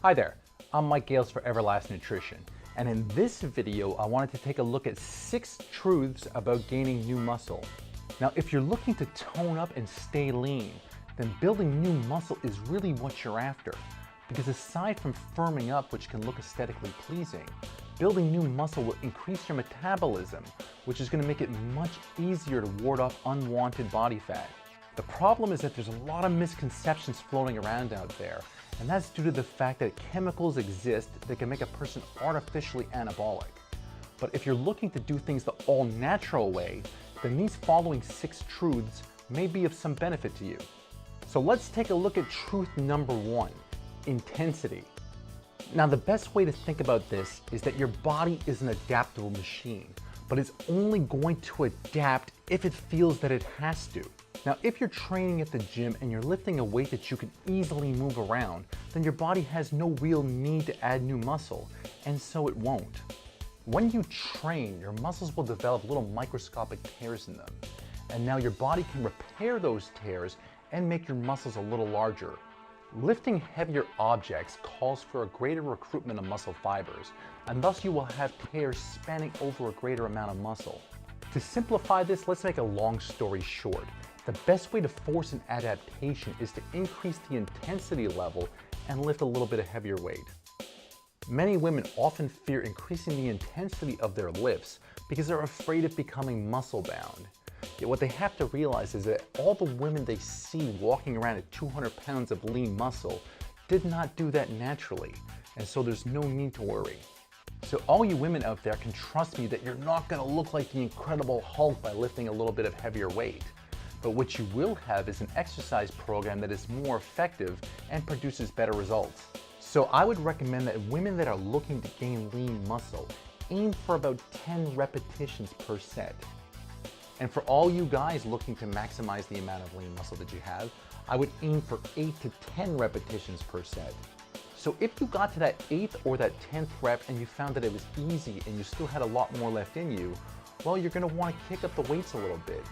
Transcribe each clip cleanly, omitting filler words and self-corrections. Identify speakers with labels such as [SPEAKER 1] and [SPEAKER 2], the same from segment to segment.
[SPEAKER 1] Hi there, I'm Mike Gales for Everlast Nutrition, and in this video I wanted to take a look at 6 truths about gaining new muscle. Now if you're looking to tone up and stay lean, then building new muscle is really what you're after. Because aside from firming up, which can look aesthetically pleasing, building new muscle will increase your metabolism, which is going to make it much easier to ward off unwanted body fat. The problem is that there's a lot of misconceptions floating around out there, and that's due to the fact that chemicals exist that can make a person artificially anabolic. But if you're looking to do things the all-natural way, then these following 6 truths may be of some benefit to you. So let's take a look at truth number 1, intensity. Now the best way to think about this is that your body is an adaptable machine, but it's only going to adapt if it feels that it has to. Now, if you're training at the gym and you're lifting a weight that you can easily move around, then your body has no real need to add new muscle, and so it won't. When you train, your muscles will develop little microscopic tears in them, and now your body can repair those tears and make your muscles a little larger. Lifting heavier objects calls for a greater recruitment of muscle fibers, and thus you will have tears spanning over a greater amount of muscle. To simplify this, let's make a long story short. The best way to force an adaptation is to increase the intensity level and lift a little bit of heavier weight. Many women often fear increasing the intensity of their lifts because they're afraid of becoming muscle bound. Yet what they have to realize is that all the women they see walking around at 200 pounds of lean muscle did not do that naturally, and so there's no need to worry. So all you women out there can trust me that you're not going to look like the Incredible Hulk by lifting a little bit of heavier weight. But what you will have is an exercise program that is more effective and produces better results. So I would recommend that women that are looking to gain lean muscle aim for about 10 repetitions per set. And for all you guys looking to maximize the amount of lean muscle that you have, I would aim for 8 to 10 repetitions per set. So if you got to that 8th or that 10th rep and you found that it was easy and you still had a lot more left in you, well, you're going to want to kick up the weights a little bit.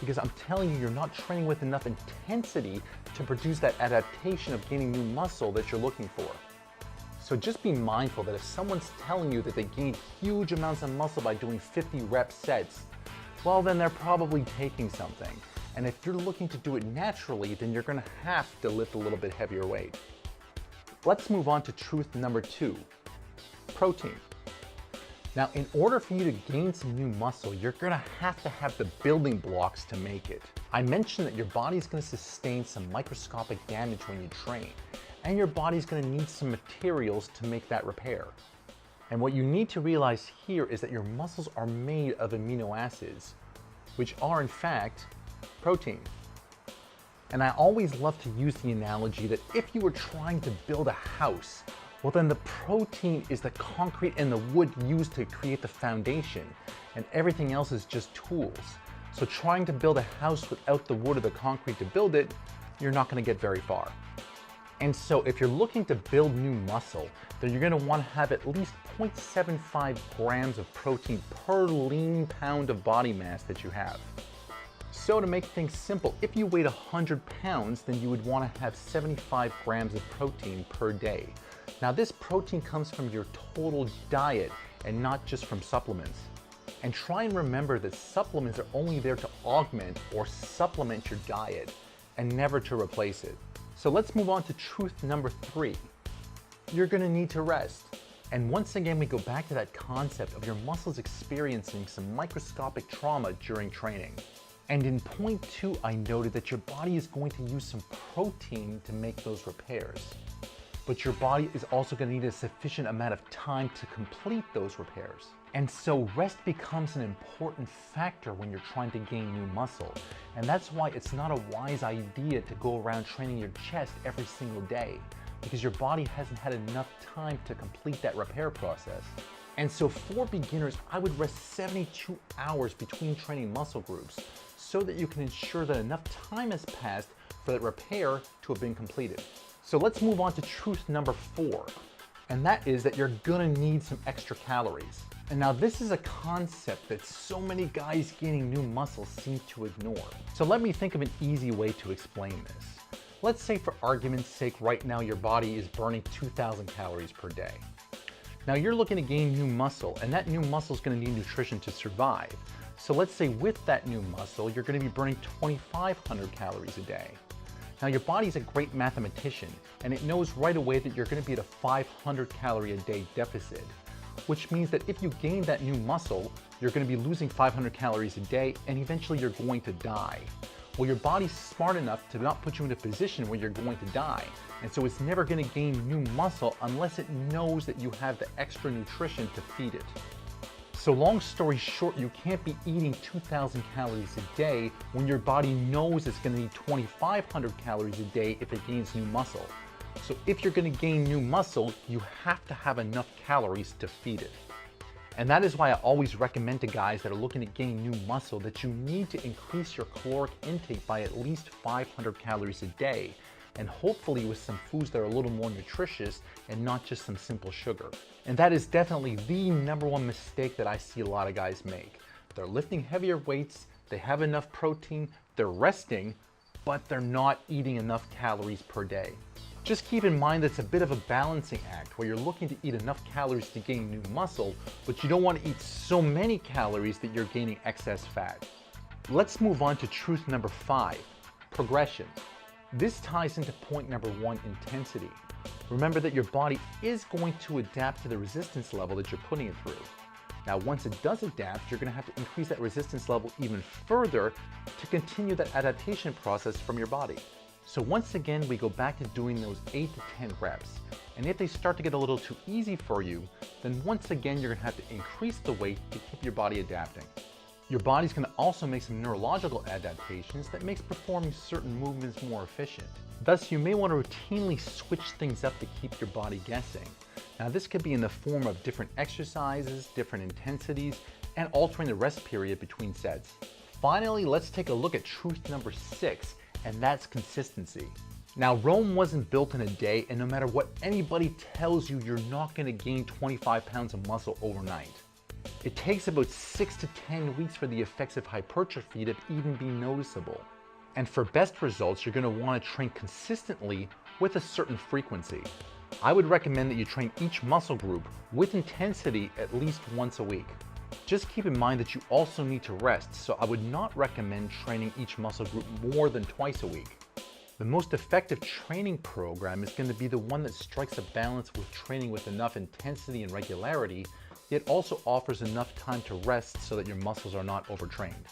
[SPEAKER 1] Because I'm telling you, you're not training with enough intensity to produce that adaptation of gaining new muscle that you're looking for. So just be mindful that if someone's telling you that they gained huge amounts of muscle by doing 50 rep sets, well then they're probably taking something. And if you're looking to do it naturally, then you're going to have to lift a little bit heavier weight. Let's move on to truth number 2, protein. Now, in order for you to gain some new muscle, you're going to have the building blocks to make it. I mentioned that your body's going to sustain some microscopic damage when you train, and your body's going to need some materials to make that repair. And what you need to realize here is that your muscles are made of amino acids, which are in fact protein. And I always love to use the analogy that if you were trying to build a house, well then the protein is the concrete and the wood used to create the foundation, and everything else is just tools. So trying to build a house without the wood or the concrete to build it, you're not going to get very far. And so if you're looking to build new muscle, then you're going to want to have at least 0.75 grams of protein per lean pound of body mass that you have. So to make things simple, if you weighed 100 pounds, then you would want to have 75 grams of protein per day. Now this protein comes from your total diet and not just from supplements. And try and remember that supplements are only there to augment or supplement your diet and never to replace it. So let's move on to truth number 3. You're going to need to rest. And once again, we go back to that concept of your muscles experiencing some microscopic trauma during training. And in point 2, I noted that your body is going to use some protein to make those repairs. But your body is also going to need a sufficient amount of time to complete those repairs. And so rest becomes an important factor when you're trying to gain new muscle. And that's why it's not a wise idea to go around training your chest every single day, because your body hasn't had enough time to complete that repair process. And so for beginners, I would rest 72 hours between training muscle groups so that you can ensure that enough time has passed for that repair to have been completed. So let's move on to truth number 4, and that is that you're gonna need some extra calories. And now this is a concept that so many guys gaining new muscle seem to ignore. So let me think of an easy way to explain this. Let's say for argument's sake right now your body is burning 2,000 calories per day. Now you're looking to gain new muscle, and that new muscle is going to need nutrition to survive. So let's say with that new muscle, you're going to be burning 2,500 calories a day. Now your body's a great mathematician, and it knows right away that you're going to be at a 500 calorie a day deficit, which means that if you gain that new muscle, you're going to be losing 500 calories a day, and eventually you're going to die. Well, your body's smart enough to not put you in a position where you're going to die, and so it's never going to gain new muscle unless it knows that you have the extra nutrition to feed it. So long story short, you can't be eating 2,000 calories a day when your body knows it's going to need 2,500 calories a day if it gains new muscle. So if you're going to gain new muscle, you have to have enough calories to feed it. And that is why I always recommend to guys that are looking to gain new muscle that you need to increase your caloric intake by at least 500 calories a day, and hopefully with some foods that are a little more nutritious and not just some simple sugar. And that is definitely the #1 mistake that I see a lot of guys make. They're lifting heavier weights, they have enough protein, they're resting, but they're not eating enough calories per day. Just keep in mind that it's a bit of a balancing act where you're looking to eat enough calories to gain new muscle, but you don't want to eat so many calories that you're gaining excess fat. Let's move on to truth number 5, progression. This ties into point number 1, intensity. Remember that your body is going to adapt to the resistance level that you're putting it through. Now, once it does adapt, you're going to have to increase that resistance level even further to continue that adaptation process from your body. So once again, we go back to doing those 8 to 10 reps. And if they start to get a little too easy for you, then once again, you're going to have to increase the weight to keep your body adapting. Your body's going to also make some neurological adaptations that makes performing certain movements more efficient. Thus, you may want to routinely switch things up to keep your body guessing. Now, this could be in the form of different exercises, different intensities, and altering the rest period between sets. Finally, let's take a look at truth number 6, and that's consistency. Now, Rome wasn't built in a day, and no matter what anybody tells you, you're not going to gain 25 pounds of muscle overnight. It takes about 6 to 10 weeks for the effects of hypertrophy to even be noticeable. And for best results, you're going to want to train consistently with a certain frequency. I would recommend that you train each muscle group with intensity at least once a week. Just keep in mind that you also need to rest, so I would not recommend training each muscle group more than twice a week. The most effective training program is going to be the one that strikes a balance with training with enough intensity and regularity, yet also offers enough time to rest so that your muscles are not overtrained.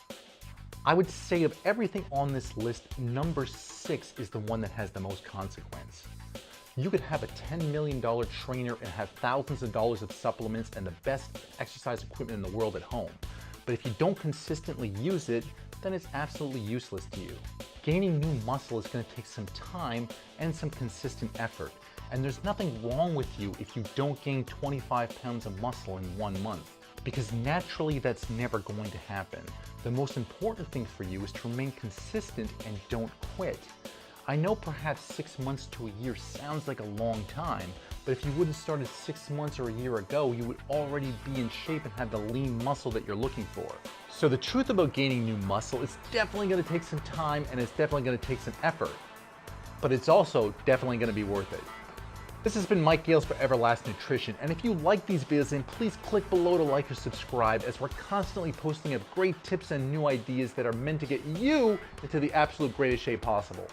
[SPEAKER 1] I would say of everything on this list, number 6 is the one that has the most consequence. You could have a $10 million trainer and have thousands of dollars of supplements and the best exercise equipment in the world at home. But if you don't consistently use it, then it's absolutely useless to you. Gaining new muscle is going to take some time and some consistent effort. And there's nothing wrong with you if you don't gain 25 pounds of muscle in 1 month, because naturally that's never going to happen. The most important thing for you is to remain consistent and don't quit. I know perhaps 6 months to a year sounds like a long time, but if you would have started 6 months or a year ago, you would already be in shape and have the lean muscle that you're looking for. So the truth about gaining new muscle is definitely going to take some time, and it's definitely going to take some effort, but it's also definitely going to be worth it. This has been Mike Gales for Everlast Nutrition, and if you like these videos, then please click below to like or subscribe, as we're constantly posting up great tips and new ideas that are meant to get you into the absolute greatest shape possible.